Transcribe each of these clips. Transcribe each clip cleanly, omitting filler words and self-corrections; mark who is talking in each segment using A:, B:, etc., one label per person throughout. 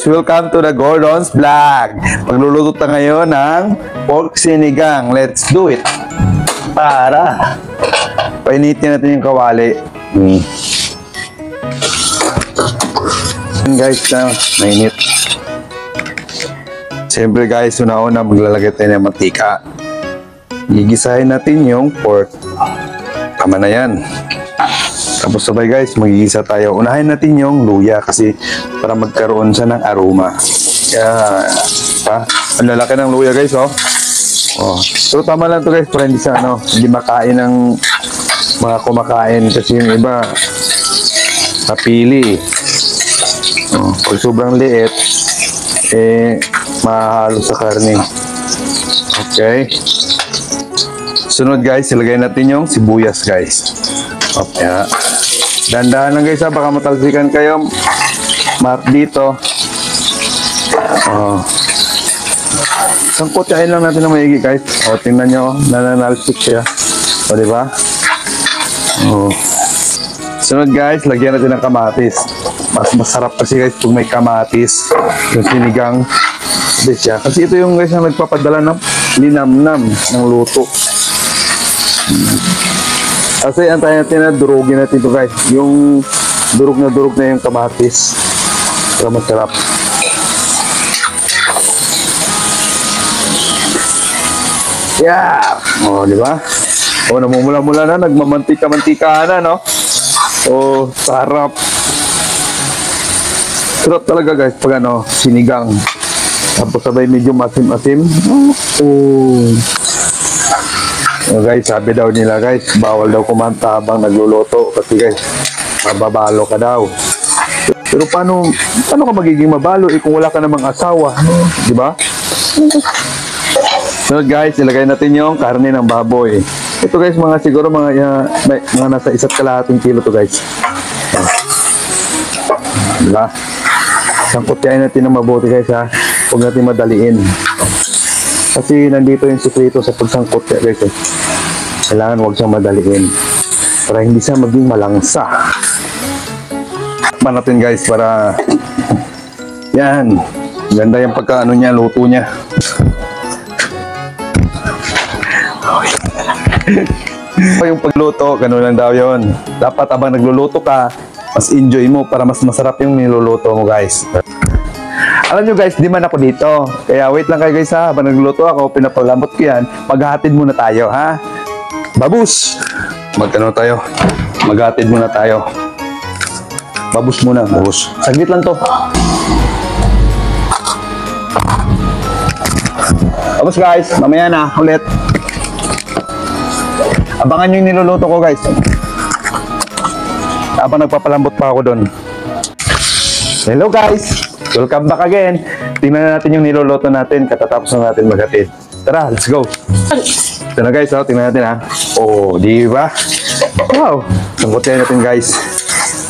A: welcome to the Gordon's Vlog. Magluluto tayo ngayon ng pork sinigang. Let's do it. Para painitin natin yung kawali. Guys, mainit. Siyempre guys, una-una maglalagay tayo ng mantika. Gigisahin natin yung pork. Tama na yan. Tapos sabay guys, magigisa tayo. Unahin natin yung luya kasi para magkaroon siya ng aroma. Kaya, ang lalaki ng luya guys, oh. Pero tama lang to guys, para hindi siya, hindi makain ng mga kumakain kasi yung iba napili. Pag sobrang liit, mahalo sa karne. Okay. Sunod guys, ilagay natin yung sibuyas guys. Okay. Dandahan lang guys, baka matalsikan kayo. Mark dito. Sangkotyain lang natin ng maigi guys. Tingnan nyo, nananalsik siya. Diba? Sunod guys, lagyan natin ng kamatis. Mas masarap kasi guys kung may kamatis. Yung sinigang siya. Kasi ito yung guys na nagpapadala ng linamnam ng luto. Kasi antayin natin na durugin natin ito guys. Yung durug na yung kamatis. Para masarap. Yeah! Diba? Namumula-mula na. Nagmamantika-mantika na, no? Sarap. Sarap talaga guys pag sinigang. Tapos sabay medyo masim-asim. Guys, sabi daw nila guys, bawal daw kumanta habang nagluluto kasi guys, mababalo ka daw. Pero paano ka magiging mabalo kung wala ka namang asawa, di ba? So guys, ilagay natin yung karne ng baboy. Ito guys, siguro mga nasa 1.5 kilo to guys. Diba? Sangkutyain natin ng mabuti guys ha. Huwag natin madaliin. Kasi nandito yung sikreto sa pagsangkutya guys. Kailangan huwag siyang madaliin. Para hindi siya maging malangsa. Takpan natin guys para yan. Ganda yung pagkaano niya, luto niya. Yung pagluto, ganun lang daw yun. Dapat abang nagluluto ka, mas enjoy mo para mas masarap yung niluluto mo guys. Alam nyo guys, di man ako dito. Kaya wait lang kayo guys ha. Habang nagluto ako, pinapalambot ko yan. Maghahatid muna tayo ha. Babus! Tayo. Maghahatid muna tayo. Babus muna, babus. Saglit lang to. Babus guys, mamaya na ulit. Abangan nyo yung niluluto ko guys. Habang nagpapalambot pa ako doon. Hello guys! Welcome back again. Tingnan natin yung niluluto natin. Katatapos na natin maghatid. Tara, let's go. Ito na guys, tingnan natin ha. Di ba? Wow. Sangkutyain natin guys.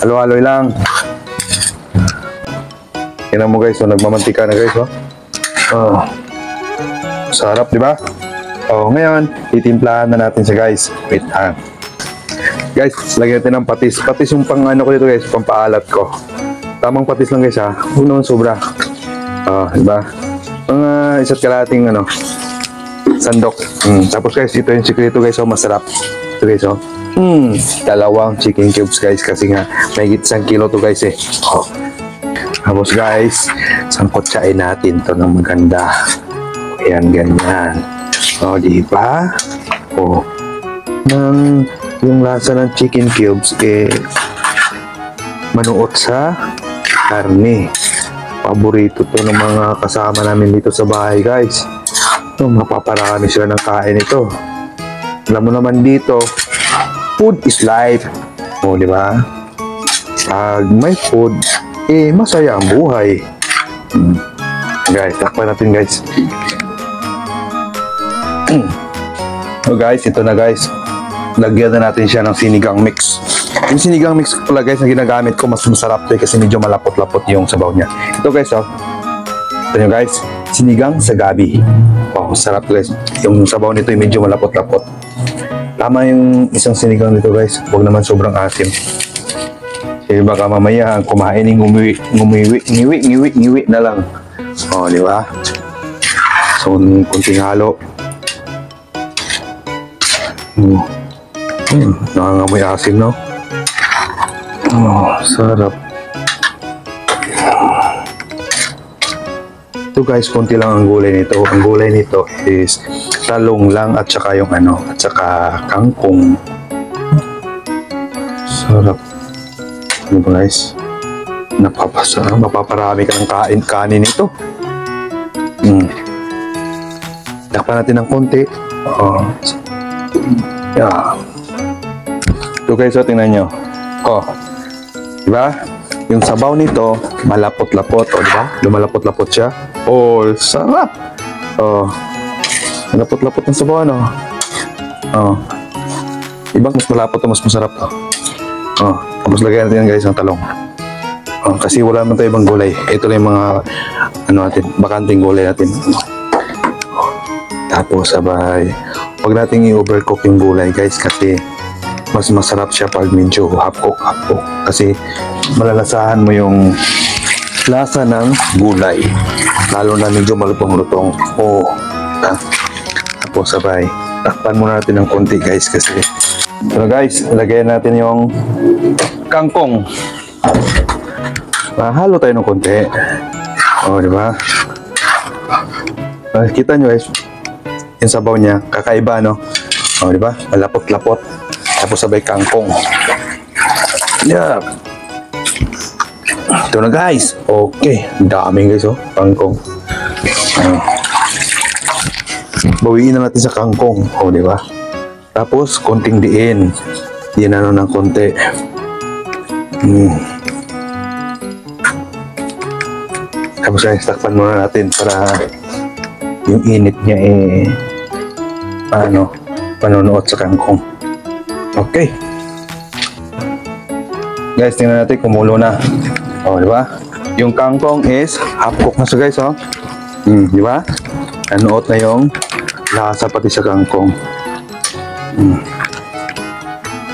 A: Halo-haloy lang. Tingnan mo guys, nagmamantika na guys. Sarap, di ba? Ngayon, titimplahan na natin siya guys. Wait ha. Guys, lagyan natin ng patis. Patis yung pang ko dito guys, pampaalat ko. Tamang patis lang guys ha. Huwag naman sobra. Diba? Mga 1.5 sandok. Tapos guys, ito yung sikreto guys. Masarap. Ito guys 2 chicken cubes guys. Kasi nga, may 1 kilo to guys eh. Tapos guys, sangkotyain natin ito ng maganda. Ayan, ganyan. Diba? Yung lasa ng chicken cubes manuot sa karne. Paborito to ng mga kasama namin dito sa bahay guys. Mapaparami sila ng kain ito. Alam mo naman dito, food is life. Di ba? Pag may food, masaya ang buhay. Guys, takpan natin guys. Guys, ito na guys. Lagyan na natin siya ng sinigang mix. Yung sinigang mix pala guys na ginagamit ko, mas masarap to kasi medyo malapot-lapot yung sabaw niya. Ito guys ito nyo guys, sinigang sa gabi. Sarap guys. Yung sabaw nito medyo malapot-lapot. Tama yung isang sinigang nito guys. Huwag naman sobrang asim. Eh, baka mamaya kumain ng ngiwi na lang. O, di ba? So, kunting halo. Nangangamoy asim, no? Oh, sarap. Ito guys, konti lang ang gulay nito. Ang gulay nito is talong lang at saka yung at saka kangkong. Sarap. Ano ba guys? Mapaparami ka ng kanin nito. Takpan natin ng konti. Yeah. Ito guys, tingnan nyo. Diba? Yung sabaw nito, malapot-lapot. Diba? Lumalapot-lapot siya. Sarap. Malapot-lapot ng sabaw, ano? Ibang mas malapot o mas masarap to. Tapos lagyan natin guys ng talong. Kasi wala naman tayo ibang gulay. Ito lang yung mga bakanting gulay natin. Tapos sabay, huwag natin i-overcook yung gulay guys kasi mas masarap siya pag medyo half-cook. Kasi malalasahan mo yung lasa ng gulay. Lalo na medyo malutong-lutong. Tapos sabay, takpan muna natin ng konti guys kasi. So guys, lagyan natin yung kangkong. Halo tayo ng konti. Diba? Kita nyo guys, yung sabaw niya, kakaiba, no? Diba? Malapot-lapot. Tapos sabay kangkong. Yeah. Ito na guys. Okay. Daming guys, kangkong. Bawiin na natin sa kangkong. Diba? Tapos, konting diin. Diin ng konti. Tapos guys, takpan muna natin para yung init niya panonood sa kangkong. Okay. Guys, tingnan natin kumulo na. Diba? Yung kangkong is half cook na siya guys, diba? Nanood na yung lasa pati sa kangkong.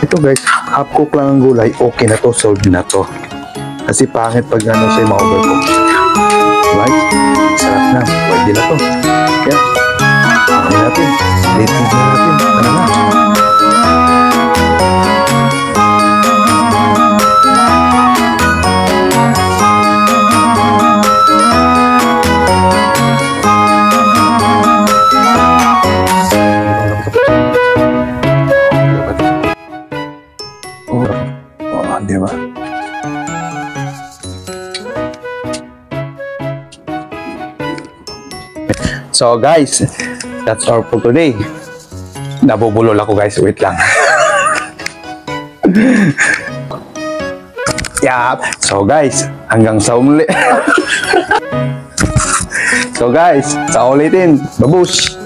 A: Ito guys, half cook lang ang gulay. Okay na to, solved na to. Kasi pangit pag siya ma-overcook. Right? Sarap na. Pwede na to. Yeah. Pangit natin. Litin na natin. Ano na? Diba? So guys, that's all for today. Nabubulol ako guys, wait lang. Yeah. So guys, hanggang sa umuli. So guys, sa ulitin, babush!